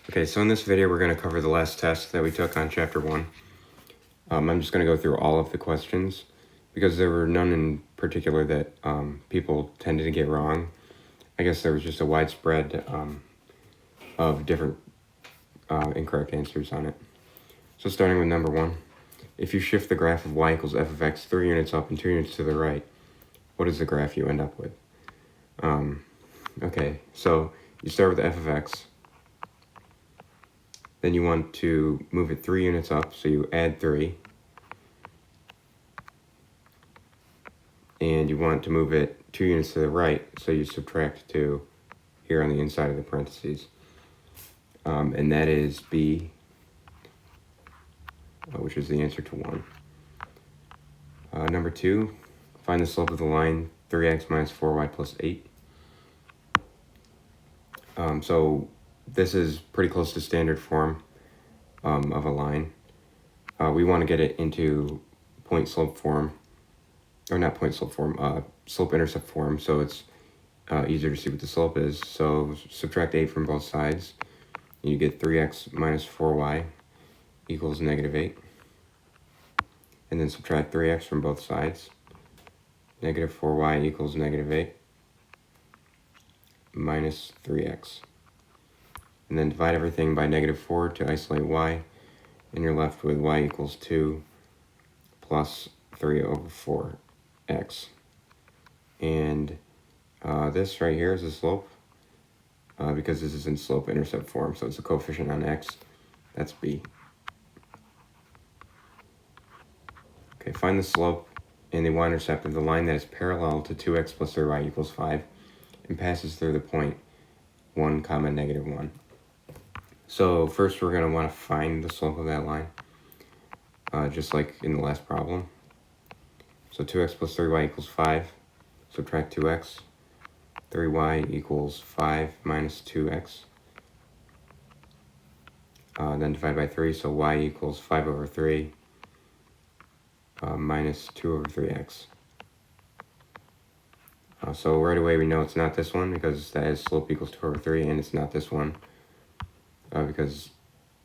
Okay, so in this video we're going to cover the last test that we took on Chapter 1. I'm just going to go through all of the questions because there were none in particular that people tended to get wrong. I guess there was just a widespread of different incorrect answers on it. So starting with number 1, if you shift the graph of y equals f of x 3 units up and 2 units to the right, what is the graph you end up with? Okay, so you start with f of x. Then you want to move it 3 units up, so you add 3. And you want to move it 2 units to the right, so you subtract 2 here on the inside of the parentheses. And that is B, which is the answer to 1. Number 2, find the slope of the line 3x minus 4y plus 8. So this is pretty close to standard form of a line. We want to get it into point-slope form, or not point-slope form, slope-intercept form, so it's easier to see what the slope is. So subtract 8 from both sides. You get 3x minus 4y equals negative 8. And then subtract 3x from both sides. Negative 4y equals negative 8 minus 3x. And then divide everything by negative 4 to isolate y, and you're left with y equals 2 plus 3 over 4x. And this right here is the slope, because this is in slope-intercept form, so it's a coefficient on x. That's b. Okay, find the slope and the y-intercept of the line that is parallel to 2x plus 3y equals 5 and passes through the point 1 comma negative 1. So first we're going to want to find the slope of that line, just like in the last problem. So 2x plus 3y equals 5, subtract 2x, 3y equals 5 minus 2x, then divide by 3, so y equals 5 over 3 minus 2 over 3x. So right away we know it's not this one because that is slope equals 2 over 3, and it's not this one because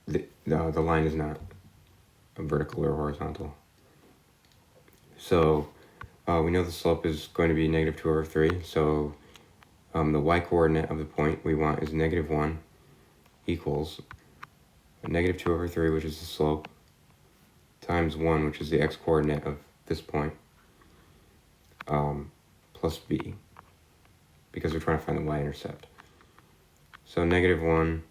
the line is not vertical or horizontal. So we know the slope is going to be negative 2 over 3, so the y-coordinate of the point we want is negative 1 equals negative 2 over 3, which is the slope, times 1, which is the x-coordinate of this point, plus b, because we're trying to find the y-intercept. So negative 1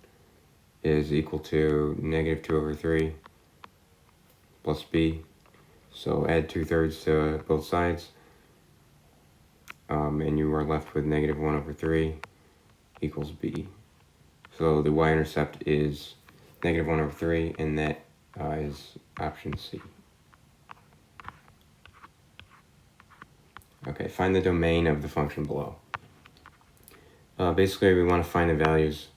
is equal to negative 2 over 3 plus b. So add 2/3 to both sides, and you are left with negative 1 over 3 equals b. So the y-intercept is negative 1 over 3, and that is option C. Okay, find the domain of the function below. Basically, we want to find the values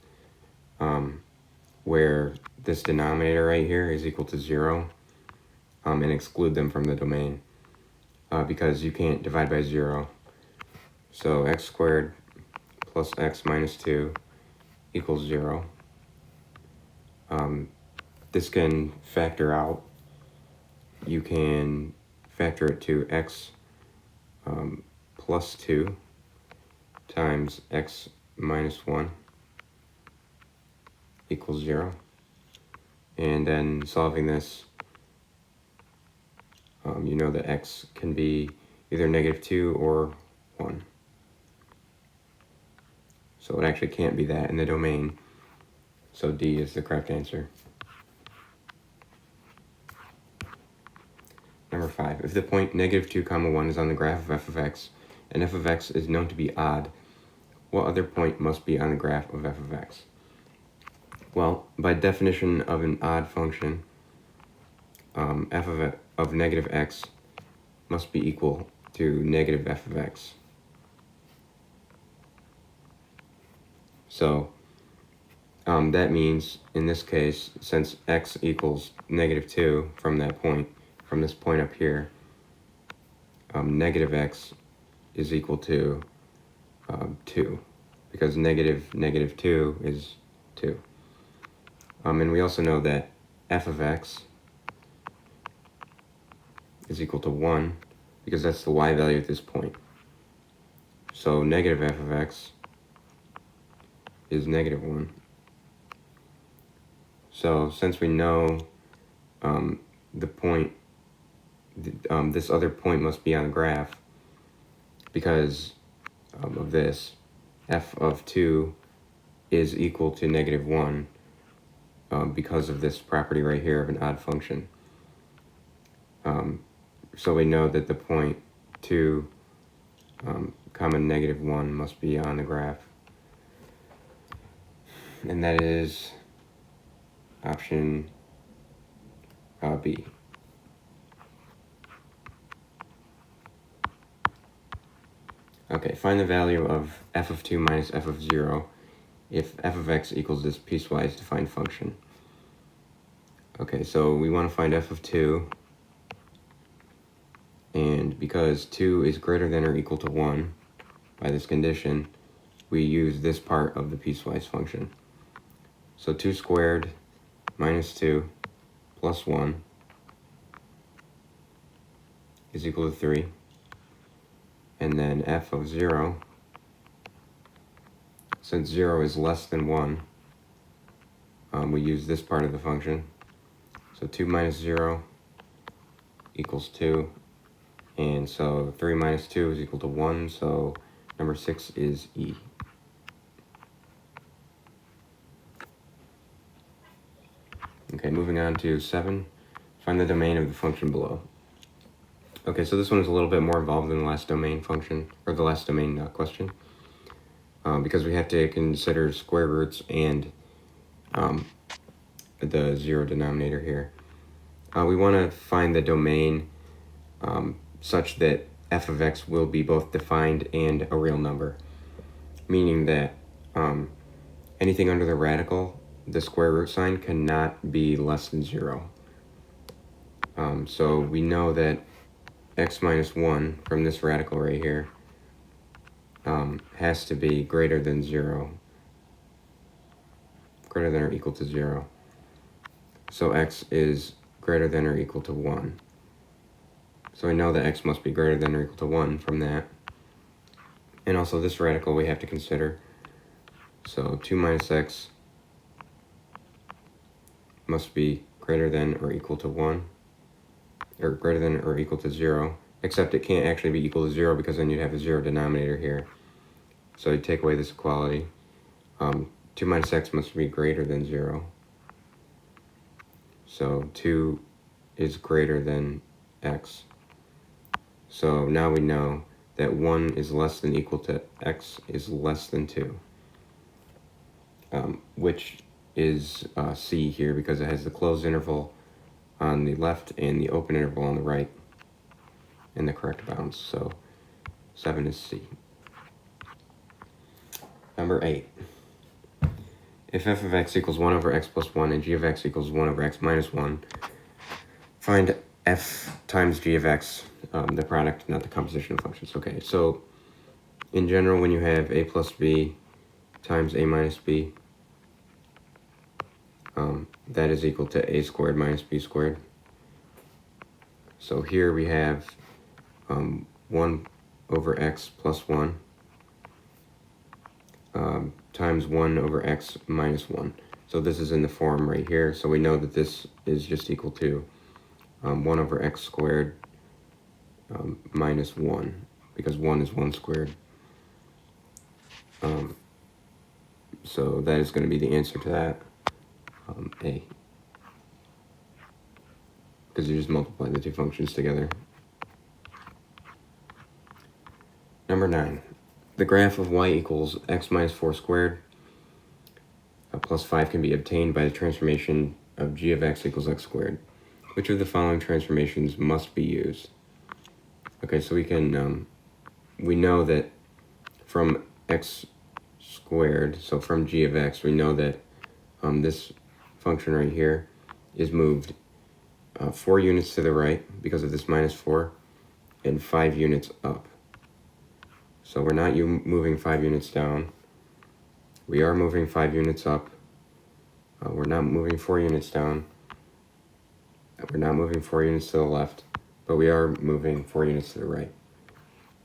where this denominator right here is equal to 0, and exclude them from the domain, because you can't divide by 0. So x squared plus x minus 2 equals 0. This can factor out. You can factor it to x plus 2 times x minus 1 equals 0. And then solving this, you know that x can be either negative 2 or 1. So it actually can't be that in the domain. So D is the correct answer. Number 5, if the point negative 2 comma 1 is on the graph of f of x, and f of x is known to be odd, what other point must be on the graph of f of x? Well, by definition of an odd function, f of negative x must be equal to negative f of x. So that means, in this case, since x equals negative 2 from that point, from this point up here, negative x is equal to 2, because negative 2 is 2. And we also know that f of x is equal to 1 because that's the y value at this point. So negative f of x is negative 1. So since we know the point, this other point must be on the graph because of this, f of 2 is equal to negative 1 because of this property right here of an odd function. So we know that the point 2, comma negative 1 must be on the graph. And that is option B. Okay, find the value of f of 2 minus f of 0 if f of x equals this piecewise defined function. Okay, so we want to find f of 2, and because 2 is greater than or equal to 1 by this condition, we use this part of the piecewise function. So 2 squared minus 2 plus 1 is equal to 3. And then f of 0, since 0 is less than 1, we use this part of the function. So 2 minus 0 equals 2. And so 3 minus 2 is equal to 1. So number 6 is E. Okay, moving on to 7. Find the domain of the function below. Okay, so this one is a little bit more involved than the last domain function, or the last domain question, because we have to consider square roots and the 0 denominator here. We want to find the domain such that f of x will be both defined and a real number, meaning that anything under the radical, the square root sign, cannot be less than 0. So we know that x minus 1 from this radical right here has to be greater than 0, greater than or equal to 0. So x is greater than or equal to 1. So we know that x must be greater than or equal to 1 from that. And also this radical we have to consider. So 2 minus x must be greater than or equal to 1, or greater than or equal to 0, except it can't actually be equal to 0 because then you'd have a 0 denominator here. So you take away this equality. 2 minus x must be greater than 0. So 2 is greater than x. So now we know that 1 is less than equal to x is less than 2, which is C here because it has the closed interval on the left and the open interval on the right in the correct bounds. So 7 is C. Number 8. If f of x equals 1 over x plus 1 and g of x equals 1 over x minus 1, find f times g of x, the product, not the composition of functions. Okay, so in general, when you have a plus b times a minus b, that is equal to a squared minus b squared. So here we have 1 over x plus 1 times 1 over x minus 1. So this is in the form right here. So we know that this is just equal to 1 over x squared minus 1, because 1 is 1 squared. So that is going to be the answer to that, A. Because you just multiply the two functions together. Number 9. The graph of y equals x minus 4 squared plus 5 can be obtained by the transformation of g of x equals x squared. Which of the following transformations must be used? Okay, so we can, we know that from x squared, so from g of x, we know that this function right here is moved 4 units to the right because of this minus 4, and 5 units up. So we're not moving 5 units down. We are moving 5 units up, We're not moving 4 units down. We're not moving 4 units to the left, but we are moving 4 units to the right.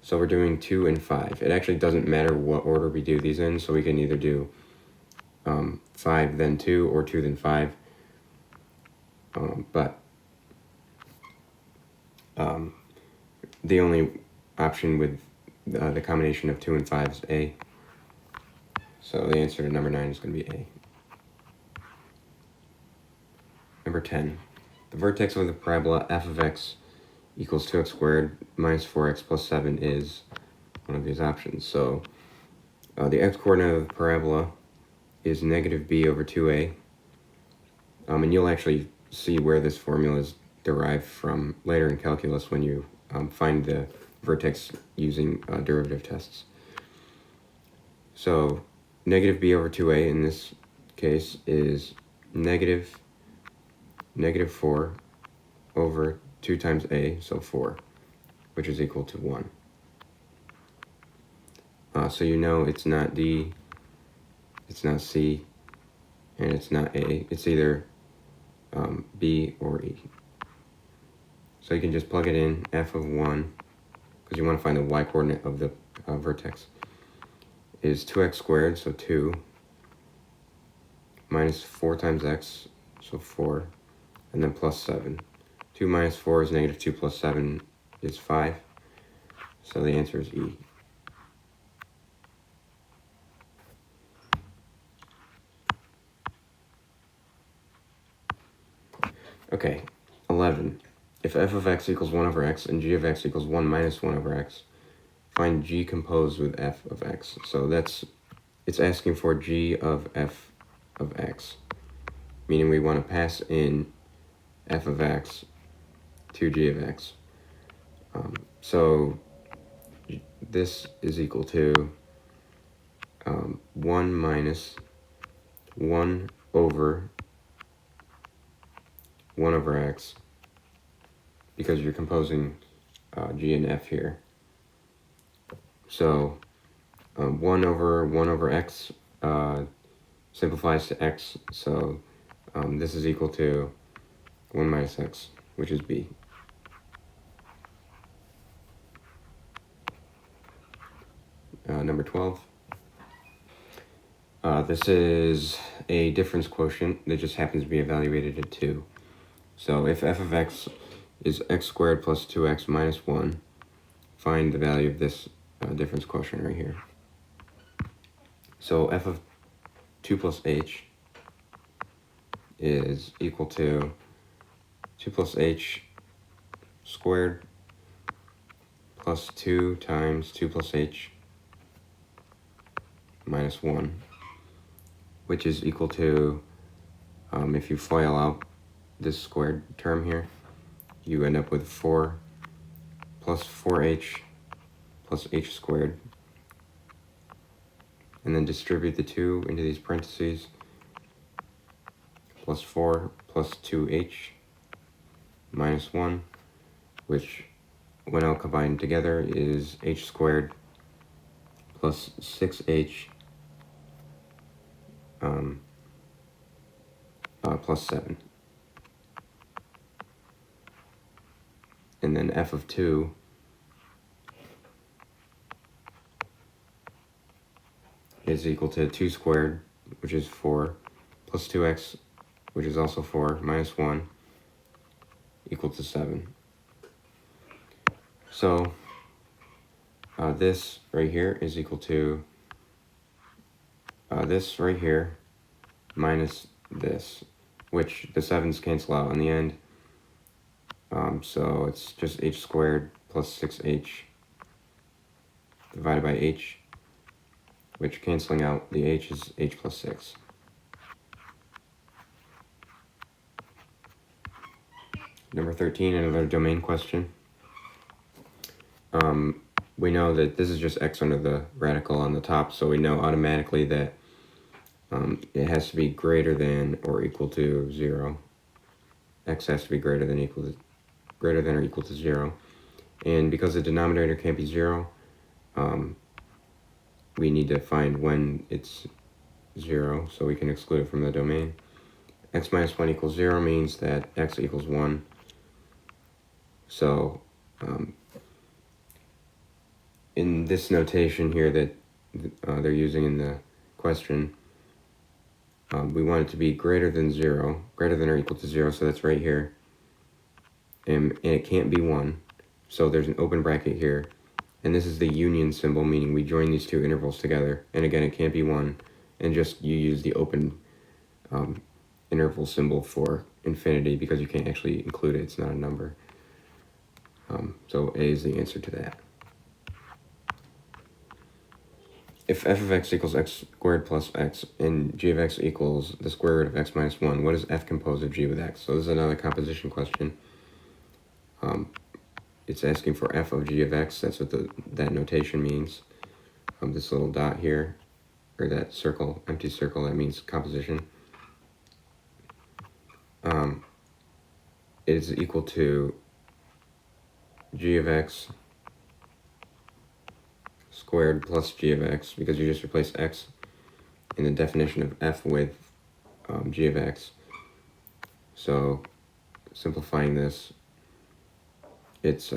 So we're doing 2 and 5. It actually doesn't matter what order we do these in, so we can either do 5 then 2 or 2 then 5. But the only option with the combination of 2 and 5 is A. So the answer to number 9 is going to be A. Number 10. The vertex of the parabola f of x equals 2x squared minus 4x plus 7 is one of these options. So the x-coordinate of the parabola is negative b over 2a. And you'll actually see where this formula is derived from later in calculus when you find the vertex using derivative tests. So negative b over 2a in this case is negative 4 over 2 times a, so 4, which is equal to 1. So you know it's not D, it's not C, and it's not A. It's either B or E. So you can just plug it in, f of 1, because you want to find the y-coordinate of the vertex, is 2x squared, so 2, minus 4 times x, so 4, and then plus 7. 2 minus 4 is negative 2 plus 7 is 5. So the answer is E. Okay, 11. If f of x equals 1 over x and g of x equals 1 minus 1 over x, find g composed with f of x. So it's asking for g of f of x, meaning we want to pass in f of x to g of x. So this is equal to 1 minus 1 over 1 over x, because you're composing g and f here. So 1 over x simplifies to x, so this is equal to 1 minus x, which is b. Number 12. This is a difference quotient that just happens to be evaluated at 2. So if f of x is x squared plus 2x minus 1, find the value of this difference quotient right here. So f of 2 plus h is equal to 2 plus h squared plus 2 times 2 plus h minus 1, which is equal to, if you FOIL out this squared term here, you end up with 4 plus 4h plus h squared, and then distribute the 2 into these parentheses, plus 4 plus 2h minus 1, which when all combined together is h squared plus 6h plus 7. And then f of 2 is equal to 2 squared, which is 4, plus 2x, which is also 4, minus 1, equal to 7. So this right here is equal to this right here minus this, which the 7's cancel out in the end. So it's just h squared plus 6h divided by h, which canceling out the h is h plus 6. Number 13, another domain question. We know that this is just x under the radical on the top, so we know automatically that it has to be greater than or equal to 0. X has to be greater than or equal to 0. And because the denominator can't be 0, we need to find when it's 0, so we can exclude it from the domain. x minus 1 equals 0 means that x equals 1. So in this notation here that they're using in the question, we want it to be greater than 0, greater than or equal to 0, so that's right here. And it can't be 1, so there's an open bracket here. And this is the union symbol, meaning we join these two intervals together. And again, it can't be 1, and just you use the open interval symbol for infinity because you can't actually include it, it's not a number. So A is the answer to that. If f of x equals x squared plus x and g of x equals the square root of x minus 1, what is f composed of g with x? So this is another composition question. It's asking for f of g of x. That's what that notation means. This little dot here, or that circle, empty circle, that means composition. It is equal to g of x squared plus g of x, because you just replace x in the definition of f with g of x. So simplifying this, it's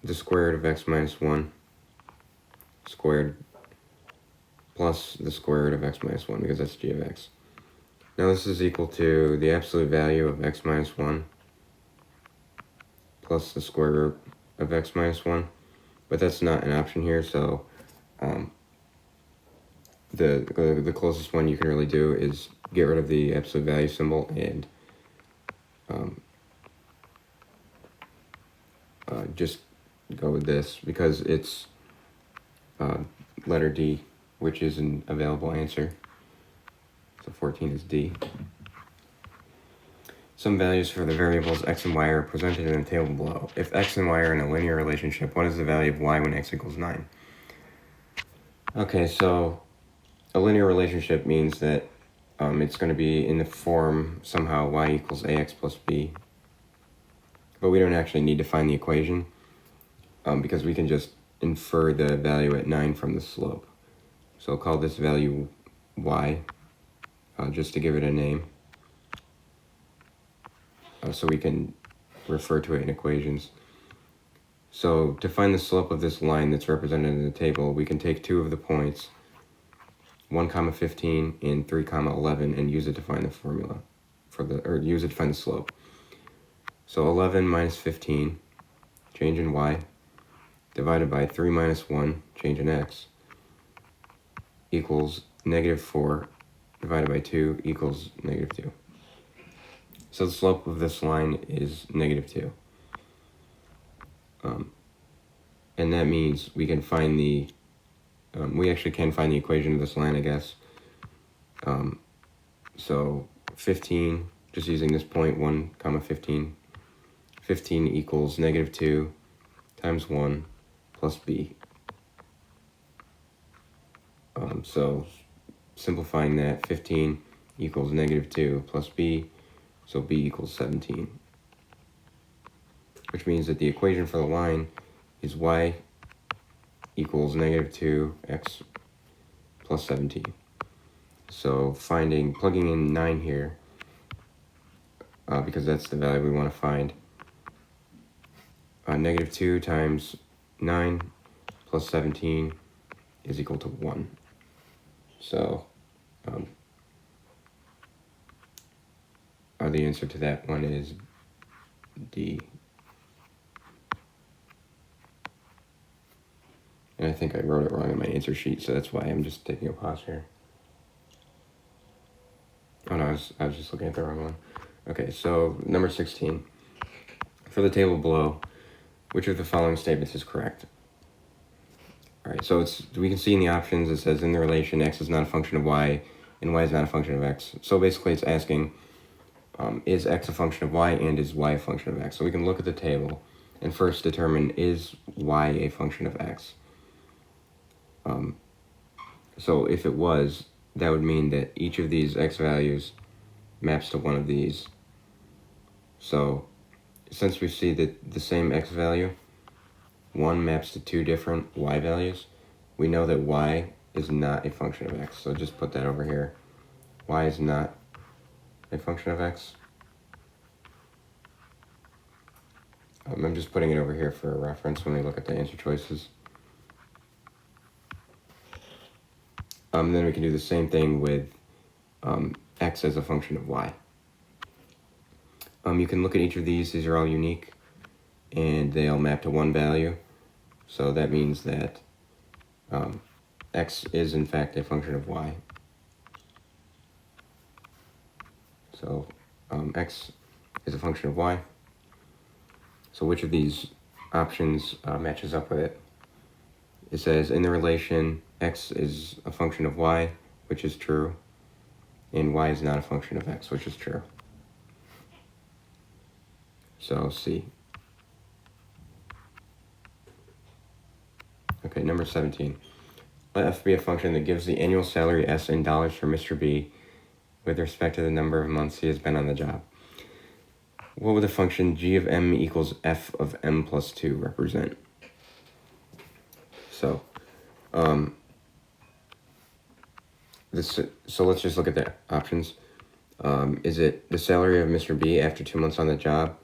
the square root of x minus 1 squared plus the square root of x minus 1, because that's g of x. Now this is equal to the absolute value of x minus 1 plus the square root of x minus 1, but that's not an option here, so the closest one you can really do is get rid of the absolute value symbol and just go with this, because it's letter D, which is an available answer. So 14 is D. Some values for the variables x and y are presented in the table below. If x and y are in a linear relationship, what is the value of y when x equals 9? Okay, so a linear relationship means that it's going to be in the form somehow y equals ax plus b. But we don't actually need to find the equation because we can just infer the value at 9 from the slope. So I'll call this value y just to give it a name. So we can refer to it in equations. So to find the slope of this line that's represented in the table, we can take two of the points, 1, 15 and 3, 11, and use it to find the formula use it to find the slope. So 11 minus 15, change in y, divided by 3 minus 1, change in x, equals negative 4 divided by 2 equals negative 2. So the slope of this line is negative 2. And that means we can find we actually can find the equation of this line, I guess. So 15, just using this point, 1, 15, 15 equals negative 2 times 1 plus b. So simplifying that, 15 equals negative 2 plus b, so b equals 17. Which means that the equation for the line is y equals negative 2x plus 17. So plugging in 9 here, because that's the value we want to find, negative 2 times 9 plus 17 is equal to 1. So the answer to that one is D. And I think I wrote it wrong in my answer sheet, so that's why I'm just taking a pause here. Oh no, I was just looking at the wrong one. Okay, so number 16. For the table below, which of the following statements is correct? Alright, so we can see in the options it says in the relation x is not a function of y and y is not a function of x. So basically it's asking, is x a function of y and is y a function of x? So we can look at the table and first determine, is y a function of x? So if it was, that would mean that each of these x values maps to one of these. So since we see that the same x value, one maps to two different y values, we know that y is not a function of x. So just put that over here. Y is not a function of x. I'm just putting it over here for a reference when we look at the answer choices. Then we can do the same thing with x as a function of y. You can look at each of these. These are all unique, and they all map to one value. So that means that x is in fact a function of y. So x is a function of y. So which of these options matches up with it? It says in the relation x is a function of y, which is true, and y is not a function of x, which is true. So C. Okay, number 17. Let f be a function that gives the annual salary S in dollars for Mr. B with respect to the number of months he has been on the job. What would the function g of m equals f of m plus 2 represent? So, so let's just look at the options. Is it the salary of Mr. B after 2 months on the job?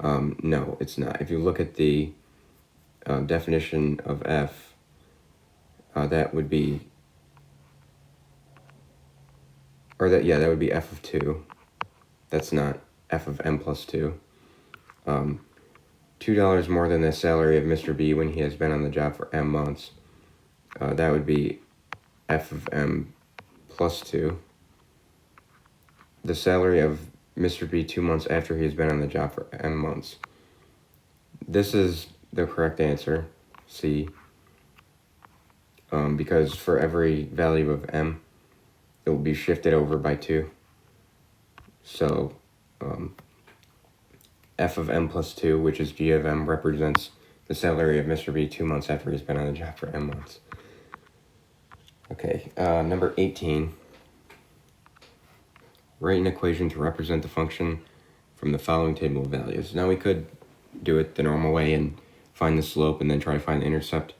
No, it's not. If you look at the definition of f, that would be, that would be f of 2. That's not f of m plus 2. $2 more than the salary of Mr. B when he has been on the job for m months. That would be f of m plus 2. The salary of Mr. B 2 months after he has been on the job for m months. This is the correct answer, C, because for every value of m, it will be shifted over by 2. So f of m plus 2, which is g of m, represents the salary of Mr. B 2 months after he's been on the job for m months. Okay, number 18. Write an equation to represent the function from the following table of values. Now we could do it the normal way and find the slope and then try to find the intercept.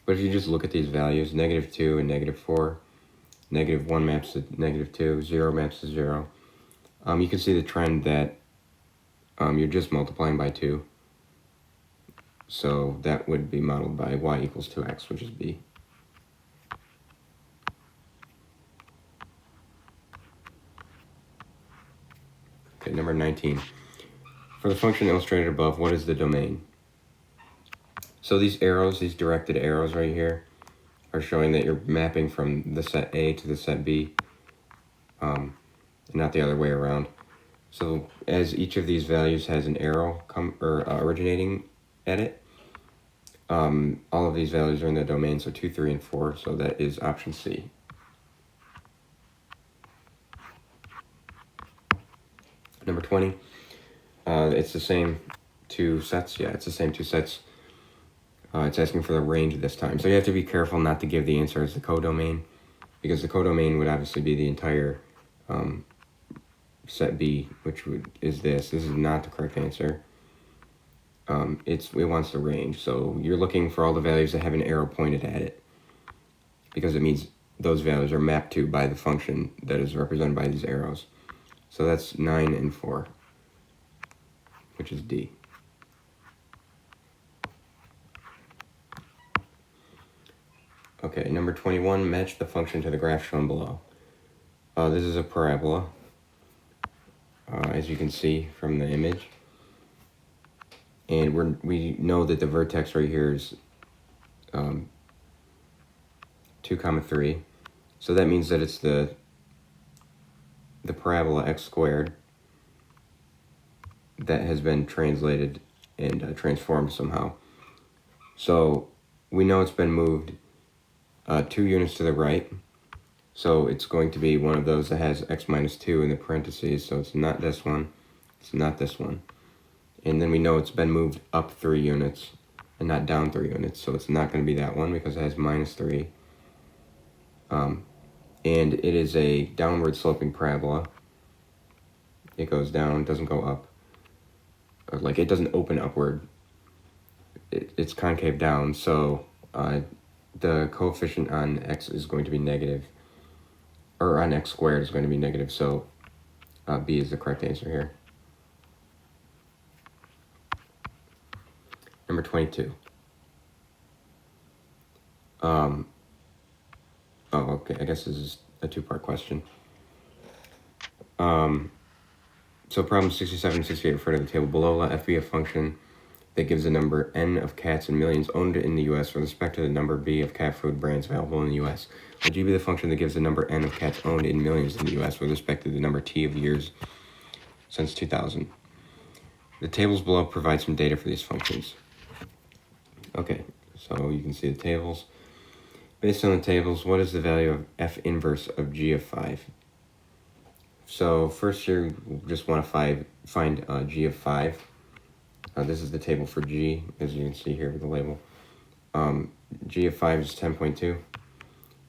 But if you just look at these values, -2 and -4, -1 maps to -2, 0 maps to 0, you can see the trend that you're just multiplying by 2. So that would be modeled by y equals 2x, which is B. Okay, number 19. For the function illustrated above, what is the domain? So these arrows, these directed arrows right here, are showing that you're mapping from the set A to the set B, not the other way around. So as each of these values has an arrow originating at it, all of these values are in the domain, so 2, 3, and 4, so that is option C. Number 20, it's the same two sets. Yeah, it's the same two sets. It's asking for the range this time. So you have to be careful not to give the answer as the codomain, because the codomain would obviously be the entire set B, which is this. This is not the correct answer. It wants the range. So you're looking for all the values that have an arrow pointed at it, because it means those values are mapped to by the function that is represented by these arrows. So that's 9 and 4, which is D. Okay, number 21, match the function to the graph shown below. This is a parabola, as you can see from the image. And we know that the vertex right here is 2, 3. So that means that it's the parabola x squared that has been translated and transformed somehow. So we know it's been moved 2 units to the right. So it's going to be one of those that has x minus 2 in the parentheses. So it's not this one. It's not this one. And then we know it's been moved up 3 units and not down 3 units. So it's not going to be that one because it has minus 3. And it is a downward sloping parabola. It goes down, doesn't go up. Or like it doesn't open upward. It's concave down, so the coefficient on x is going to be negative, or on x squared is going to be negative, so B is the correct answer here. Number 22. Oh, okay, I guess this is a two-part question. So problems 67 and 68 refer to the table below. Let f be a function that gives the number n of cats in millions owned in the U.S. with respect to the number b of cat food brands available in the U.S. Let g be the function that gives the number n of cats owned in millions in the U.S. with respect to the number t of years since 2000. The tables below provide some data for these functions. Okay, so you can see the tables. Based on the tables, what is the value of f inverse of g of 5? So first here, we just want to find g of 5. This is the table for g, as you can see here with the label. G of 5 is 10.2.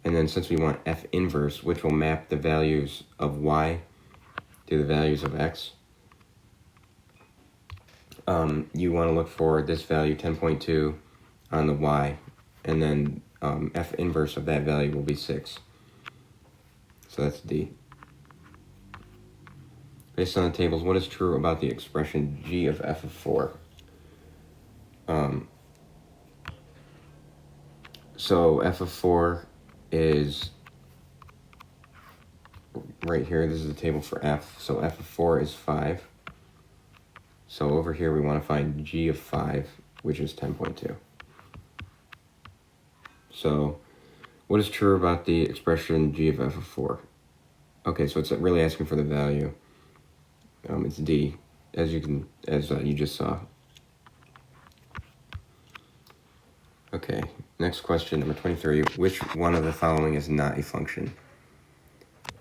And then since we want f inverse, which will map the values of y to the values of x, you want to look for this value, 10.2, on the y, and then f inverse of that value will be 6. So that's D. Based on the tables, what is true about the expression g of f of 4? So f of 4 is right here. This is the table for f. So f of 4 is 5. So over here we want to find g of 5, which is 10.2. So what is true about the expression g of f of 4? Okay, so it's really asking for the value. It's D, as you just saw. Okay, next question, number 23. Which one of the following is not a function?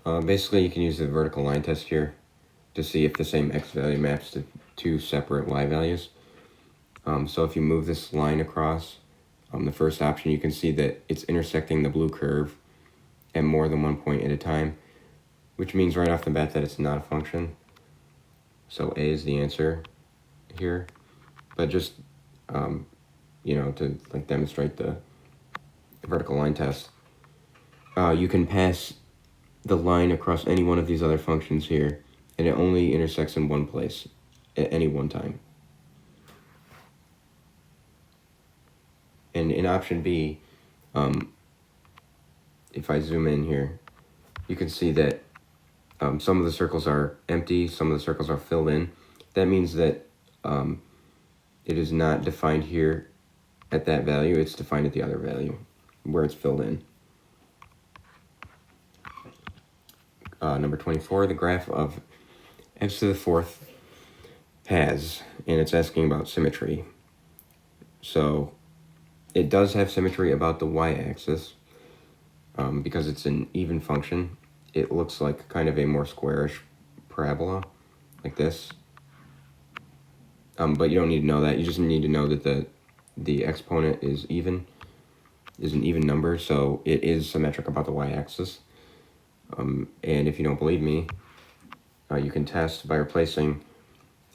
Basically, you can use the vertical line test here to see if the same x value maps to two separate y values. So if you move this line across, the first option, you can see that it's intersecting the blue curve at more than one point at a time, which means right off the bat that it's not a function. So A is the answer here. But just, to demonstrate the vertical line test, you can pass the line across any one of these other functions here, and it only intersects in one place at any one time. And in option B, if I zoom in here, you can see that some of the circles are empty, some of the circles are filled in. That means that it is not defined here at that value, it's defined at the other value, where it's filled in. Number 24, the graph of x to the 4th has, and it's asking about symmetry. So it does have symmetry about the y-axis, because it's an even function. It looks like kind of a more squarish parabola, like this. But you don't need to know that. You just need to know that the exponent is an even number, so it is symmetric about the y-axis. And if you don't believe me, you can test by replacing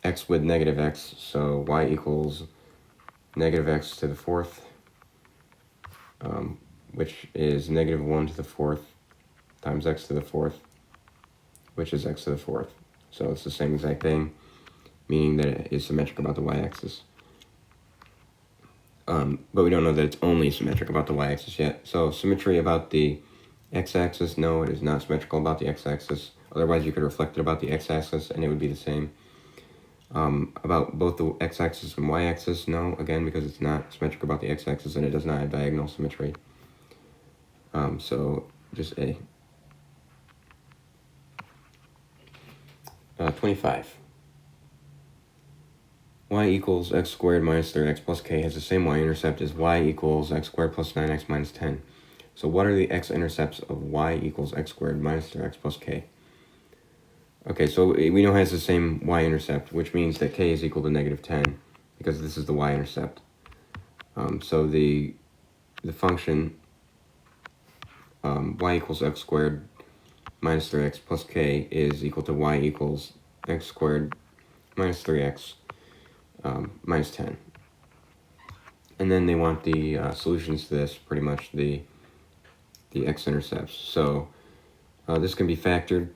x with negative x, so y equals negative x to the 4th, which is negative 1 to the 4th, times x to the 4th, which is x to the 4th. So it's the same exact thing, meaning that it is symmetric about the y-axis. But we don't know that it's only symmetric about the y-axis yet. So symmetry about the x-axis, no, it is not symmetrical about the x-axis. Otherwise, you could reflect it about the x-axis, and it would be the same. About both the x-axis and y-axis, no, again, because it's not symmetric about the x-axis, and it does not have diagonal symmetry. So just A. 25. Y equals x squared minus 3x plus k has the same y-intercept as y equals x squared plus 9x minus 10. So what are the x-intercepts of y equals x squared minus 3x plus k? Okay, so we know it has the same y-intercept, which means that k is equal to negative 10, because this is the y-intercept. So the function y equals x squared minus 3x plus k is equal to y equals x squared minus 3x minus 10. And then they want the solutions to this, pretty much the x-intercepts. So this can be factored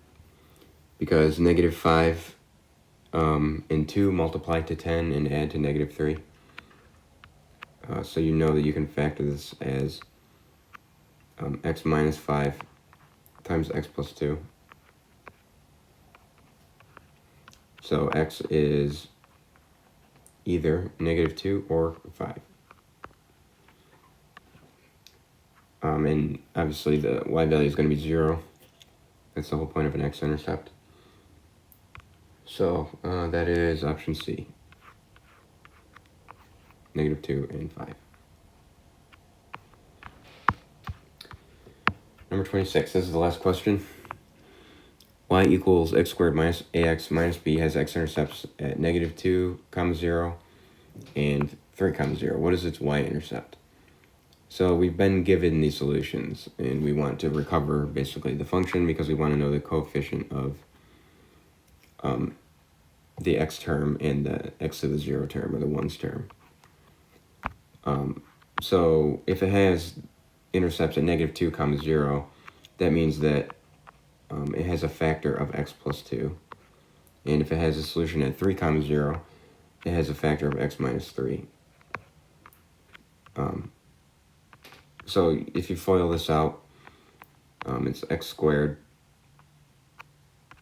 because negative 5 and 2 multiply to 10 and add to negative 3. So you know that you can factor this as x minus 5 times x plus 2. So x is either negative 2 or 5. And obviously the y value is going to be 0. That's the whole point of an x-intercept. So that is option C. Negative 2 and 5. Number 26, this is the last question. Y equals x squared minus ax minus b has x-intercepts at negative 2, 0, and 3, 0. What is its y-intercept? So we've been given these solutions, and we want to recover basically the function because we want to know the coefficient of the x term and the x to the 0 term, or the 1's term. So if it has intercepts at negative 2, 0, that means that it has a factor of x plus 2. And if it has a solution at 3, 0, it has a factor of x minus 3. So if you FOIL this out, it's x squared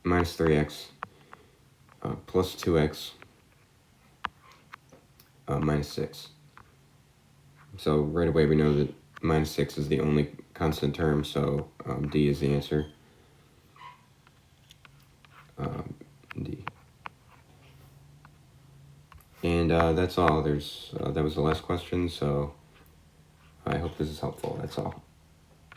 minus 3x plus 2x minus 6. So right away we know that minus 6 is the only constant term, so D is the answer. D. And that's all. That was the last question, so I hope this is helpful. That's all.